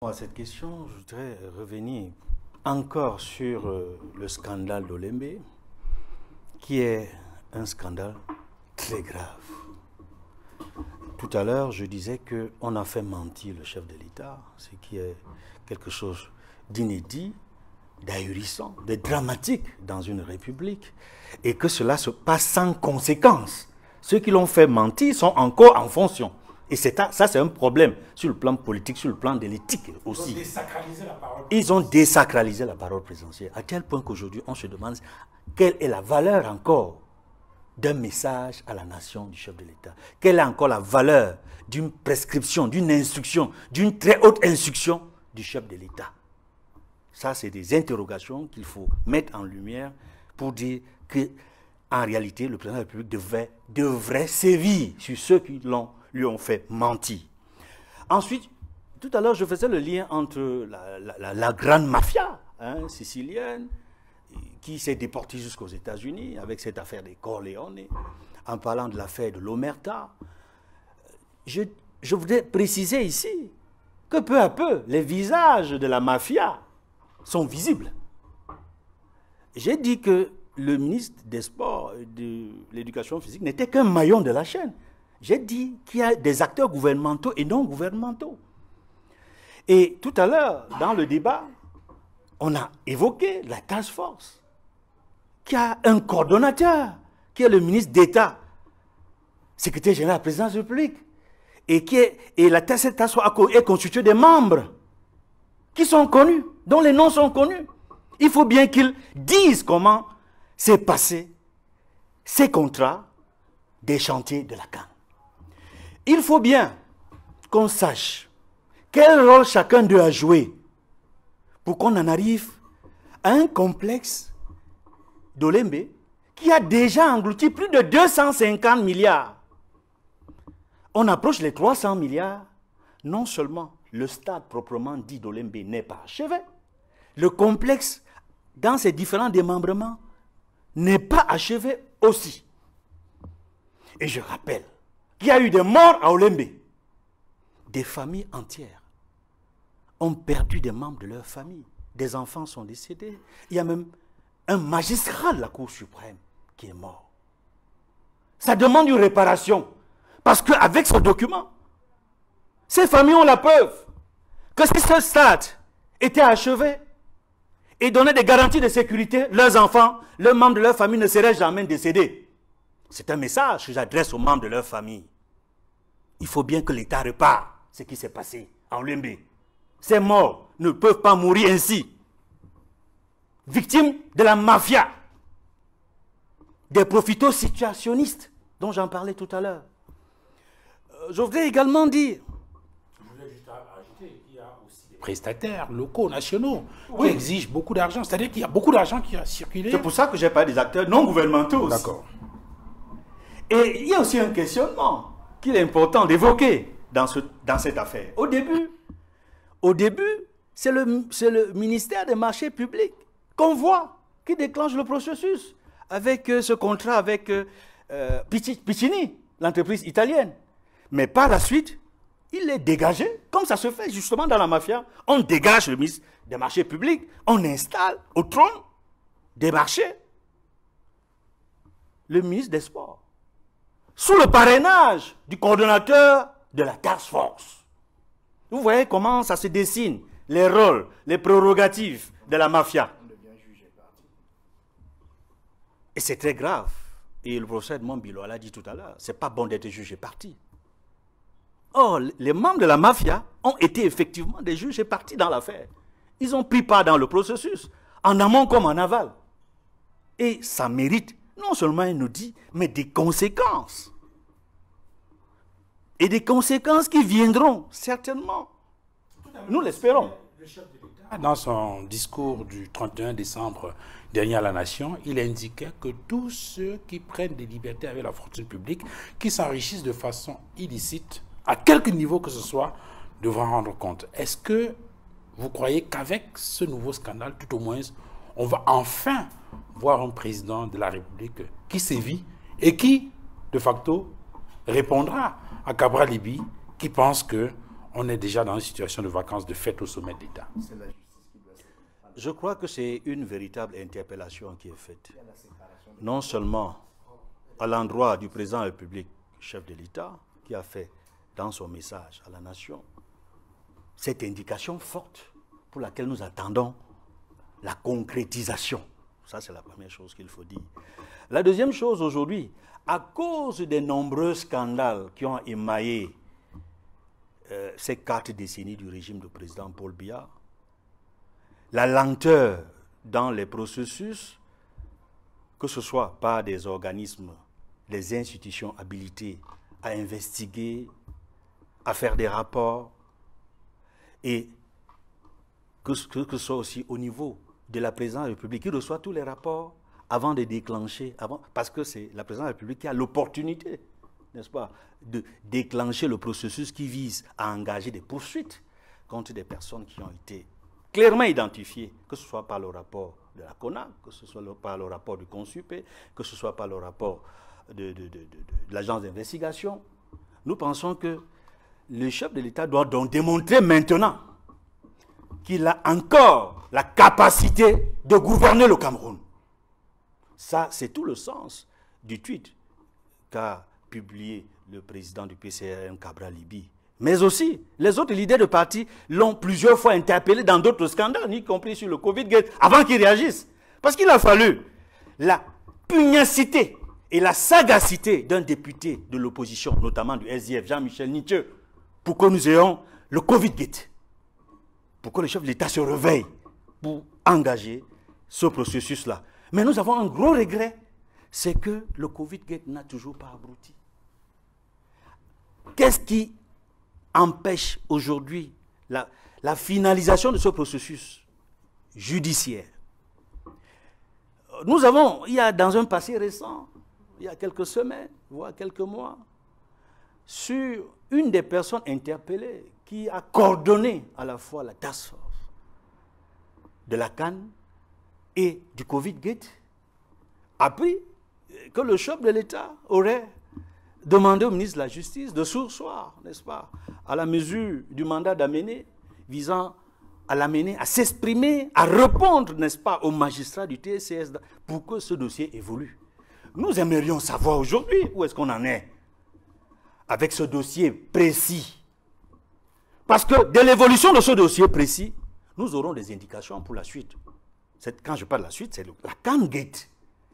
À cette question, je voudrais revenir encore sur le scandale d'Olembe, qui est un scandale très grave. Tout à l'heure, je disais qu'on a fait mentir le chef de l'État, ce qui est quelque chose d'inédit, d'ahurissant, de dramatique dans une république, et que cela se passe sans conséquence. Ceux qui l'ont fait mentir sont encore en fonction. Et ça, c'est un problème sur le plan politique, sur le plan de l'éthique aussi. Ils ont désacralisé la parole. Ils ont désacralisé la parole présidentielle, à tel point qu'aujourd'hui, on se demande quelle est la valeur encore d'un message à la nation du chef de l'État. Quelle est encore la valeur d'une prescription, d'une instruction, d'une très haute instruction du chef de l'État. Ça, c'est des interrogations qu'il faut mettre en lumière pour dire que, en réalité, le président de la République devrait sévir sur ceux qui lui ont fait mentir. Ensuite, tout à l'heure, je faisais le lien entre la grande mafia sicilienne qui s'est déportée jusqu'aux États-Unis avec cette affaire des Corleone, en parlant de l'affaire de l'Omerta. Je voudrais préciser ici que peu à peu, les visages de la mafia sont visibles. J'ai dit que le ministre des Sports et de l'Éducation physique n'était qu'un maillon de la chaîne. J'ai dit qu'il y a des acteurs gouvernementaux et non gouvernementaux. Et tout à l'heure, dans le débat, on a évoqué la task force, qui a un coordonnateur, qui est le ministre d'État, secrétaire général de la présidence de la République, et la task force est constituée de membres qui sont connus, dont les noms sont connus. Il faut bien qu'ils disent comment s'est passé ces contrats des chantiers de la CAN. Il faut bien qu'on sache quel rôle chacun d'eux a joué pour qu'on en arrive à un complexe d'Olembe qui a déjà englouti plus de 250 milliards. On approche les 300 milliards. Non seulement le stade proprement dit d'Olembe n'est pas achevé, le complexe dans ses différents démembrements n'est pas achevé aussi. Et je rappelle qu'il y a eu des morts à Olembe. Des familles entières ont perdu des membres de leur famille. Des enfants sont décédés. Il y a même un magistrat de la Cour suprême qui est mort. Ça demande une réparation. Parce qu'avec ce document, ces familles ont la preuve que si ce stade était achevé et donnait des garanties de sécurité, leurs enfants, leurs membres de leur famille ne seraient jamais décédés. C'est un message que j'adresse aux membres de leur famille. Il faut bien que l'État répare ce qui s'est passé à Olembe. Ces morts ne peuvent pas mourir ainsi. Victimes de la mafia, des profitos situationnistes dont j'en parlais tout à l'heure. Je voudrais également dire... Je voulais juste ajouter qu'il y a aussi des prestataires locaux, nationaux, qui exigent beaucoup d'argent. C'est-à-dire qu'il y a beaucoup d'argent qui a circulé. C'est pour ça que j'ai parlé des acteurs non gouvernementaux. D'accord. Et il y a aussi un questionnement qu'il est important d'évoquer dans cette affaire. Au début, c'est le ministère des marchés publics qu'on voit qui déclenche le processus avec ce contrat avec Piccini, l'entreprise italienne. Mais par la suite, il est dégagé, comme ça se fait justement dans la mafia. On dégage le ministre des marchés publics, on installe au trône des marchés le ministre des Sports, sous le parrainage du coordonnateur de la task force. Vous voyez comment ça se dessine, les rôles, les prérogatives de la mafia. Et c'est très grave. Et le professeur Edmond Bilo l'a dit tout à l'heure, c'est pas bon d'être jugé parti. Or, les membres de la mafia ont été effectivement des juges et partis dans l'affaire. Ils ont pris part dans le processus, en amont comme en aval. Et ça mérite non seulement un audit, mais des conséquences. Et des conséquences qui viendront, certainement. Nous l'espérons. Le chef de l'État, dans son discours du 31 décembre dernier à la Nation, il indiquait que tous ceux qui prennent des libertés avec la fortune publique, qui s'enrichissent de façon illicite, à quelque niveau que ce soit, devront rendre compte. Est-ce que vous croyez qu'avec ce nouveau scandale, tout au moins, on va enfin voir un président de la République qui sévit et qui, de facto, répondra à Cabral Libye, qui pense qu'on on est déjà dans une situation de vacances de fête au sommet de l'État. Je crois que c'est une véritable interpellation qui est faite. Non seulement à l'endroit du président de la République, chef de l'État, qui a fait dans son message à la nation cette indication forte pour laquelle nous attendons la concrétisation. Ça, c'est la première chose qu'il faut dire. La deuxième chose aujourd'hui, à cause des nombreux scandales qui ont émaillé ces 4 décennies du régime du président Paul Biya, la lenteur dans les processus, que ce soit par des organismes, des institutions habilitées à investiguer, à faire des rapports, et que ce soit aussi au niveau de la présidence de la République qui reçoit tous les rapports avant de déclencher, parce que c'est la présidence de la République qui a l'opportunité, n'est-ce pas, de déclencher le processus qui vise à engager des poursuites contre des personnes qui ont été clairement identifiées, que ce soit par le rapport de la CONAC, que ce soit par le rapport du CONSUPE, que ce soit par le rapport de l'agence d'investigation. Nous pensons que le chef de l'État doit donc démontrer maintenant qu'il a encore la capacité de gouverner le Cameroun. Ça, c'est tout le sens du tweet qu'a publié le président du PCRM, Cabral Libye. Mais aussi, les autres leaders de parti l'ont plusieurs fois interpellé dans d'autres scandales, y compris sur le Covid-Gate, avant qu'il réagisse. Parce qu'il a fallu la pugnacité et la sagacité d'un député de l'opposition, notamment du SDF, Jean-Michel Nithieu, pour que nous ayons le Covid-Gate, pour que le chef de l'État se réveille pour engager ce processus-là. Mais nous avons un gros regret, c'est que le Covid-Gate n'a toujours pas abouti. Qu'est-ce qui empêche aujourd'hui la finalisation de ce processus judiciaire? Nous avons, il y a dans un passé récent, il y a quelques semaines, voire quelques mois, sur une des personnes interpellées qui a coordonné à la fois la task force de la CAN et du Covid-Gate, appris que le chef de l'État aurait demandé au ministre de la Justice de surseoir, n'est-ce pas, à la mesure du mandat d'amener, visant à l'amener à s'exprimer, à répondre, n'est-ce pas, aux magistrats du TCS pour que ce dossier évolue. Nous aimerions savoir aujourd'hui où est-ce qu'on en est avec ce dossier précis. Parce que de l'évolution de ce dossier précis, nous aurons des indications pour la suite. Quand je parle de la suite, c'est la CAN Gate.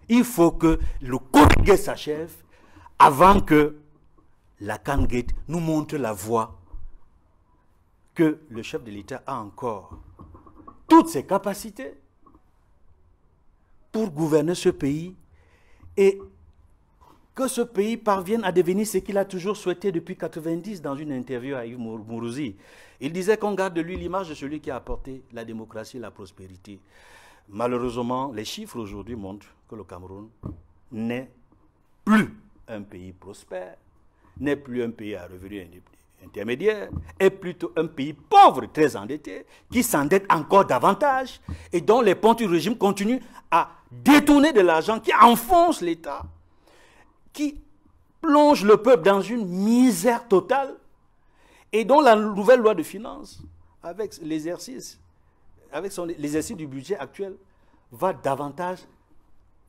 Il faut que le Covid-Gate s'achève avant que la CAN Gate nous montre la voie que le chef de l'État a encore toutes ses capacités pour gouverner ce pays et que ce pays parvienne à devenir ce qu'il a toujours souhaité depuis 1990 dans une interview à Yves Mourouzi. Il disait qu'on garde de lui l'image de celui qui a apporté la démocratie et la prospérité. Malheureusement, les chiffres aujourd'hui montrent que le Cameroun n'est plus un pays prospère, n'est plus un pays à revenus intermédiaires, est plutôt un pays pauvre, très endetté, qui s'endette encore davantage et dont les pontes du régime continuent à détourner de l'argent, qui enfonce l'État, qui plonge le peuple dans une misère totale et dont la nouvelle loi de finances, avec l'exercice du budget actuel, va davantage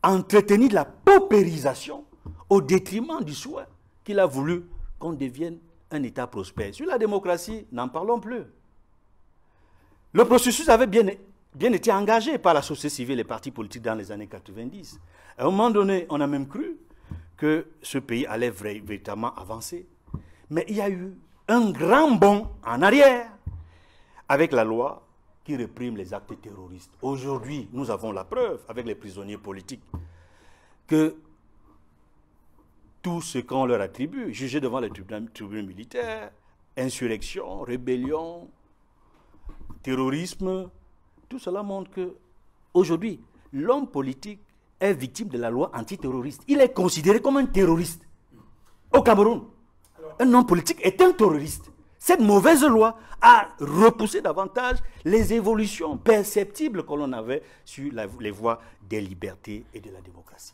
entretenir de la paupérisation au détriment du souhait qu'il a voulu qu'on devienne un État prospère. Sur la démocratie, n'en parlons plus. Le processus avait bien été engagé par la société civile et les partis politiques dans les années 90. À un moment donné, on a même cru que ce pays allait véritablement avancer. Mais il y a eu un grand bond en arrière avec la loi qui réprime les actes terroristes. Aujourd'hui, nous avons la preuve avec les prisonniers politiques que tout ce qu'on leur attribue, jugé devant les tribunaux militaires, insurrection, rébellion, terrorisme, tout cela montre que aujourd'hui, l'homme politique est victime de la loi antiterroriste. Il est considéré comme un terroriste au Cameroun. Un homme politique est un terroriste. Cette mauvaise loi a repoussé davantage les évolutions perceptibles que l'on avait sur les voies des libertés et de la démocratie.